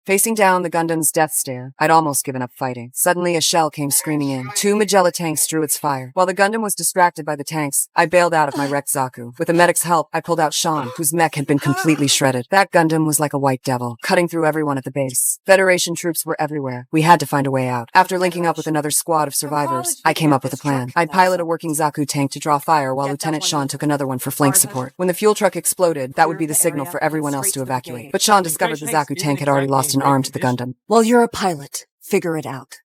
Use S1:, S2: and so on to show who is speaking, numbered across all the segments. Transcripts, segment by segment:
S1: Facing down the Gundam's death stare, I'd almost given up fighting. Suddenly, a shell came screaming in. 2 Magella tanks drew its fire. While the Gundam was distracted by the tanks, I bailed out of my wrecked Zaku. With the medic's help, I pulled out Sean, whose mech had been completely shredded. That Gundam was like a white devil, cutting through everyone at the base. Federation troops were everywhere. We had to find a way out. After linking up with another squad of survivors, I came up with a plan. I'd pilot a working Zaku tank to draw fire while Lieutenant Sean took another one for flank support. When the fuel truck exploded, that would be the signal for everyone else to evacuate. But Sean discovered the Zaku tank had already lost an arm to the Gundam. Well, you're a pilot. Figure it out.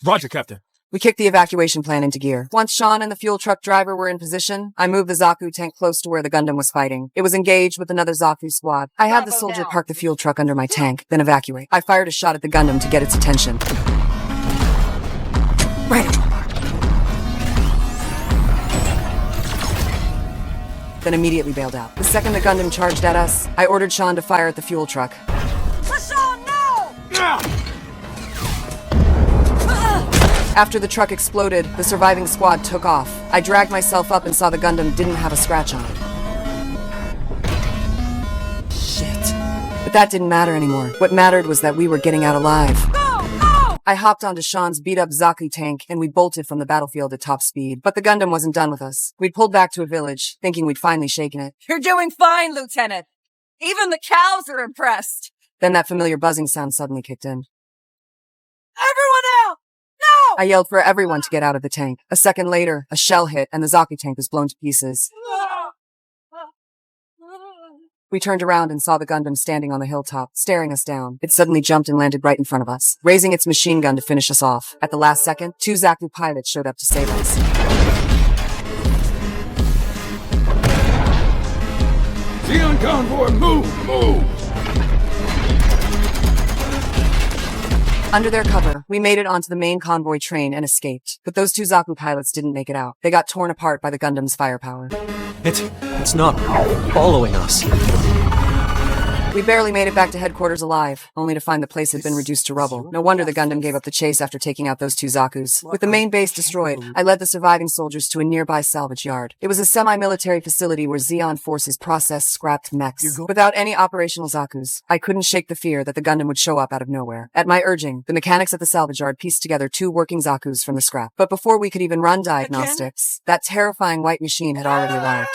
S2: Roger, Captain.
S1: We kicked the evacuation plan into gear. Once Sean and the fuel truck driver were in position, I moved the Zaku tank close to where the Gundam was fighting. It was engaged with another Zaku squad. I had the soldier park the fuel truck under my tank, then evacuate. I fired a shot at the Gundam to get its attention. Right. Then immediately bailed out. The second the Gundam charged at us, I ordered Sean to fire at the fuel truck.
S3: Sean, no!
S1: After the truck exploded, the surviving squad took off. I dragged myself up and saw the Gundam didn't have a scratch on it. Shit. But that didn't matter anymore. What mattered was that we were getting out alive. I hopped onto Sean's beat-up Zaku tank, and we bolted from the battlefield at top speed. But the Gundam wasn't done with us. We'd pulled back to a village, thinking we'd finally shaken it.
S3: You're doing fine, Lieutenant. Even the cows are impressed.
S1: Then that familiar buzzing sound suddenly kicked in.
S3: Everyone out! No!
S1: I yelled for everyone to get out of the tank. A second later, a shell hit, and the Zaku tank was blown to pieces. We turned around and saw the Gundam standing on the hilltop, staring us down. It suddenly jumped and landed right in front of us, raising its machine gun to finish us off. At the last second, 2 Zaku pilots showed up to save us.
S2: Zeon convoy, move!
S1: Under their cover, we made it onto the main convoy train and escaped. But those 2 Zaku pilots didn't make it out. They got torn apart by the Gundam's firepower.
S4: It's not following us.
S1: We barely made it back to headquarters alive, only to find the place had been reduced to rubble. No wonder the Gundam gave up the chase after taking out those 2 Zakus. With the main base destroyed, I led the surviving soldiers to a nearby salvage yard. It was a semi-military facility where Zeon forces processed scrapped mechs. Without any operational Zakus, I couldn't shake the fear that the Gundam would show up out of nowhere. At my urging, the mechanics at the salvage yard pieced together 2 working Zakus from the scrap. But before we could even run diagnostics, that terrifying white machine had already arrived.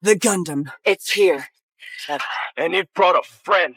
S1: The Gundam. It's here.
S2: And it brought a friend.